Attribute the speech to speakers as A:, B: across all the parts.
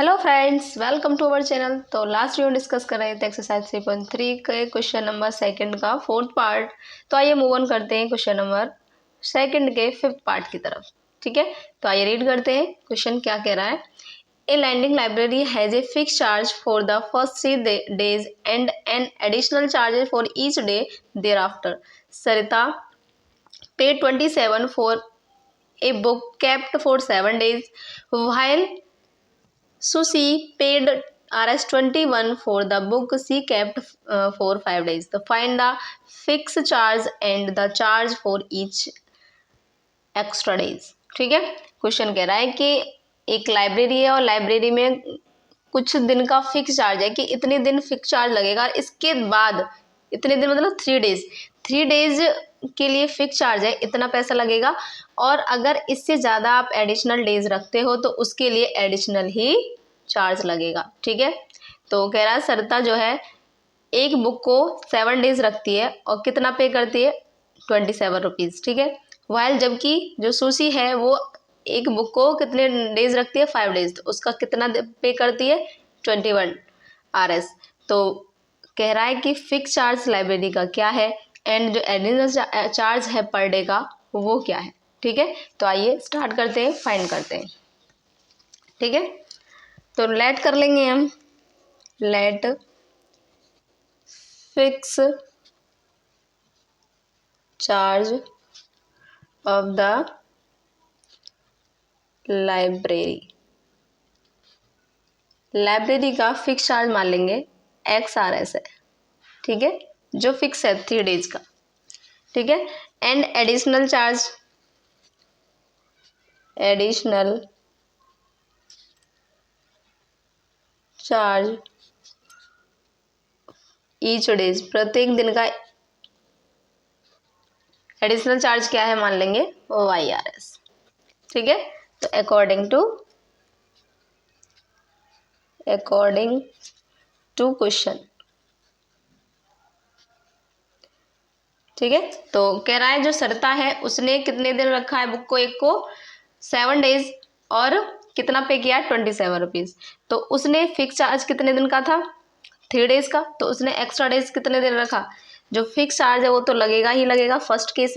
A: Hello friends, welcome to our channel. तो last video discuss कर रहे थे एक्सरसाइज 3.3 के क्वेश्चन नंबर सेकंड का फोर्थ पार्ट। तो आइए मूव ऑन करते हैं क्वेश्चन नंबर सेकंड के फिफ्थ पार्ट की तरफ। ठीक है, तो आइए रीड करते हैं क्वेश्चन क्या कह रहा है। A landing library has a fix charge for the first 3 days and an additional charge for each day thereafter. Sarita paid 27 for a book kept for 7 days while Susie paid Rs 21 for the book she kept for 5 days. तो find the fixed charge and the charge for each extra days. ठीक है, question कह रहा है कि एक library है और लाइब्रेरी में कुछ दिन का फिक्स चार्ज है कि इतने दिन फिक्स चार्ज लगेगा। इसके बाद इतने दिन मतलब 3 डेज के लिए फिक्स चार्ज है, इतना पैसा लगेगा। और अगर इससे ज़्यादा आप एडिशनल डेज रखते हो तो उसके लिए एडिशनल ही चार्ज लगेगा। ठीक है, तो कह रहा है सरिता जो है एक बुक को 7 डेज रखती है और कितना पे करती है 27 रुपीज़। ठीक है, वाइल जबकि जो सुशी है वो एक बुक को कितने डेज रखती है 5 डेज, तो उसका कितना पे करती है 21 Rs। तो कह रहा है कि फिक्स चार्ज लाइब्रेरी का क्या है एंड जो एडिशनल चार्ज है पर डे का वो क्या है। ठीक है, तो आइए स्टार्ट करते हैं, फाइंड करते हैं। ठीक है, तो लेट कर लेंगे हम, let fix charge of the library का फिक्स चार्ज मान लेंगे XRS है। ठीक है, जो फिक्स है 3 डेज का। ठीक है, and additional charge each days, प्रत्येक दिन का एडिशनल चार्ज क्या है मान लेंगे YRS। ठीक है, तो अकॉर्डिंग टू क्वेश्चन। ठीक है, तो कह रहा है जो सरिता है उसने कितने दिन रखा है बुक को, एक को 7 डेज और कितना पे किया 27 रुपीज़। तो उसने फिक्स चार्ज कितने दिन का था 3 डेज का, तो उसने एक्स्ट्रा डेज कितने दिन रखा। जो फिक्स चार्ज है वो तो लगेगा ही लगेगा। फर्स्ट केस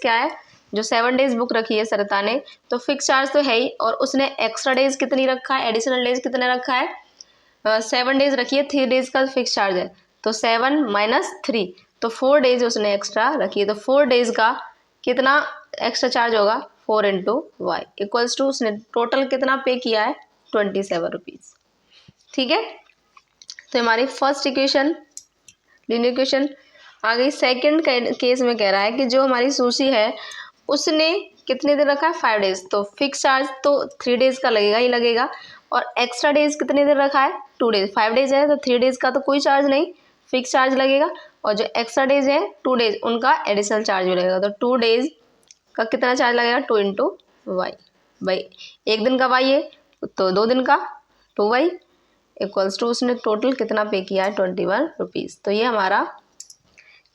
A: क्या है, जो 7 डेज बुक रखी है सरिता ने तो फिक्स चार्ज तो है ही, और उसने एक्स्ट्रा डेज कितनी रखा है, एडिशनल डेज कितने रखा है 7 डेज रखी है। 3 डेज का फिक्स चार्ज है तो 7 - 3 तो 4 डेज उसने एक्स्ट्रा रखी है। तो 4 डेज का कितना एक्स्ट्रा चार्ज होगा 4 × Y इक्वल्स टू उसने टोटल कितना पे किया है 27 रुपीज़। ठीक है, तो हमारी फर्स्ट इक्वेशन लीनियर इक्वेशन आ गई। सेकंड केस में कह रहा है कि जो हमारी सुशी है उसने कितने दिन रखा है 5 डेज, तो फिक्स चार्ज तो 3 डेज का लगेगा ही लगेगा। और एक्स्ट्रा डेज कितने दिन रखा है 2 डेज। 5 डेज है तो 3 डेज का तो कोई चार्ज नहीं, फिक्स चार्ज लगेगा। और जो एक्स्ट्रा डेज है 2 डेज उनका एडिशनल चार्ज भी लगेगा। तो 2 डेज का कितना चार्ज लगेगा 2 × Y। भाई एक दिन का Y है तो 2 दिन का 2Y इक्वल्स टू उसने टोटल कितना पे किया है 21 रुपीज़। तो ये हमारा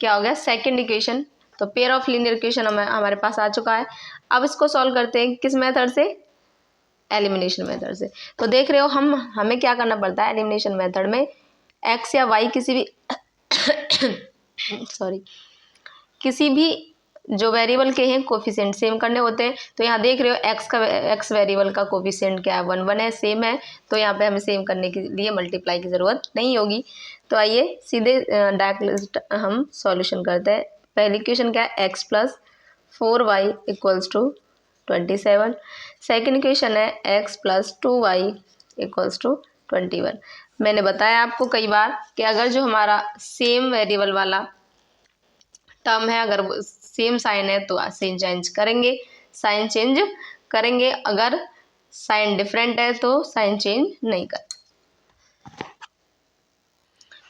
A: क्या हो गया सेकंड इक्वेशन। तो पेयर ऑफ लीनियर इक्वेशन हमारे पास आ चुका है। अब इसको सॉल्व करते हैं किस मेथड से, एलिमिनेशन मेथड से। तो देख रहे हो हमें क्या करना पड़ता है एलिमिनेशन मेथड में, x या y किसी भी किसी भी जो वेरिएबल के हैं कोफिशिएंट सेम करने होते हैं। तो यहाँ देख रहे हो x वेरिएबल का कोफिशिएंट क्या है 1 है, सेम है। तो यहाँ पे हमें सेम करने के लिए मल्टीप्लाई की ज़रूरत नहीं होगी। तो आइए सीधे डायरेक्ट हम सॉल्यूशन करते हैं। पहली इक्वेशन क्या है x + 4y = 27। सेकेंड इक्वेशन है x + 2y = 21। मैंने बताया आपको कई बार कि अगर जो हमारा सेम वेरिएबल वाला टर्म है, अगर सेम साइन है तो साइन चेंज करेंगे, अगर साइन डिफरेंट है तो साइन चेंज नहीं करेंगे।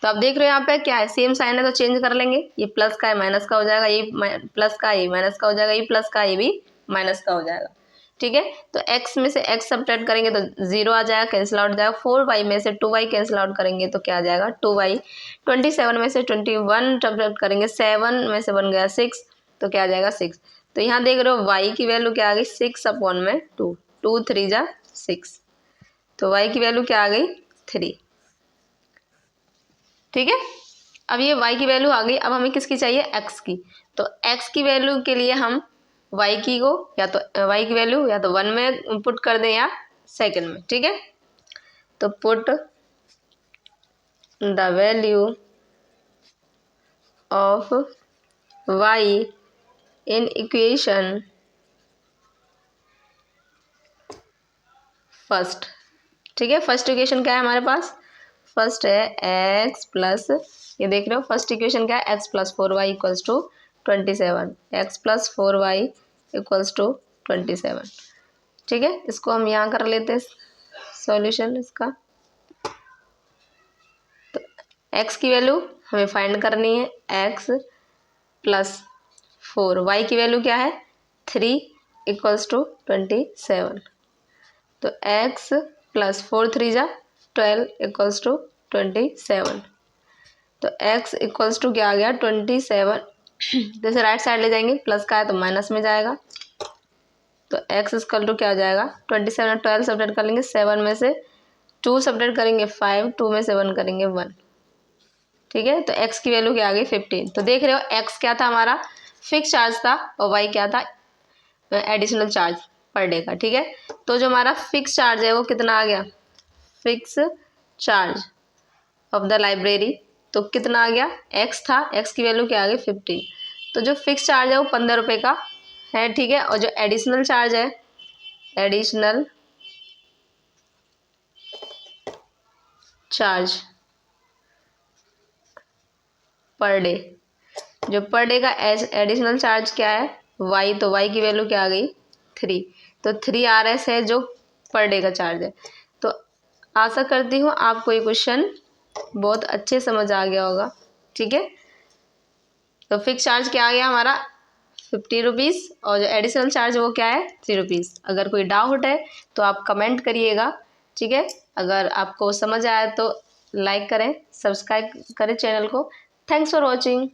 A: तो आप देख रहे हो यहाँ पे क्या है, सेम साइन है तो चेंज कर लेंगे। ये प्लस का है माइनस का हो जाएगा, ये प्लस का ये माइनस का हो जाएगा, ये प्लस का ये भी माइनस का हो जाएगा। ठीक है, तो x में से x सब्ट्रैक्ट करेंगे तो 0 आ जाएगा, कैंसिल आउट हो जाएगा। 4y में से 2y कैंसिल आउट करेंगे तो क्या आ जाएगा 2y। 27 में से 21 सब्ट्रैक्ट करेंगे, 7 में से बन गया 6 तो क्या आ जाएगा 6। तो यहाँ देख रहे हो y की वैल्यू क्या आ गई 6/2, 2 3 × 6। तो y की वैल्यू क्या आ गई 3। ठीक है, अब ये y की वैल्यू आ गई। अब हमें किसकी चाहिए, x की। तो x की वैल्यू के लिए हम y की को या तो y की वैल्यू या तो 1 में पुट कर दें या सेकंड में। ठीक है, तो put the value of y in equation first. ठीक है, फर्स्ट इक्वेशन क्या है हमारे पास, फर्स्ट है x प्लस, ये देख रहे हो फर्स्ट इक्वेशन क्या है, x plus 4y equals to 27, x plus 4y equals to 27। ठीक है, इसको हम यहाँ कर लेते हैं सॉल्यूशन इसका। तो x की वैल्यू हमें फाइंड करनी है, x प्लस 4, y की वैल्यू क्या है 3 इक्वल्स टू 27। तो x प्लस 4 3 जा 12 इक्वल्स टू 27। तो x इक्वल्स टू क्या आ गया 27। जैसे राइट साइड ले जाएंगे, प्लस का है तो माइनस में जाएगा। तो x इक्वल टू क्या हो जाएगा 27, 12 सब्ट्रैक्ट कर लेंगे, 7 में से 2 सब्ट्रैक्ट करेंगे 5, 2 में से 1 करेंगे 1। ठीक है, तो x की वैल्यू क्या आ गई 15। तो देख रहे हो x क्या था हमारा, फिक्स चार्ज था, और y क्या था एडिशनल चार्ज पर डे का। ठीक है, तो जो हमारा फिक्स चार्ज है वो कितना आ गया, fix charge of the library, तो कितना आ गया, x था, x की वैल्यू क्या आ गई 15। तो जो फिक्स चार्ज है वो 15 रुपये का है। ठीक है, और जो एडिशनल चार्ज है, एडिशनल चार्ज पर डे, जो पर डे का एडिशनल चार्ज क्या है y, तो y की वैल्यू क्या आ गई 3। तो 3 RS है जो पर डे का चार्ज है। तो आशा करती हूँ आपको ये क्वेश्चन बहुत अच्छे समझ आ गया होगा। ठीक है, तो फिक्स चार्ज क्या आ गया हमारा 50 रुपीज़, और जो एडिशनल चार्ज वो क्या है 3 रुपीज़। अगर कोई डाउट है तो आप कमेंट करिएगा। ठीक है, अगर आपको समझ आया तो लाइक करें, सब्सक्राइब करें चैनल को। Thanks for watching.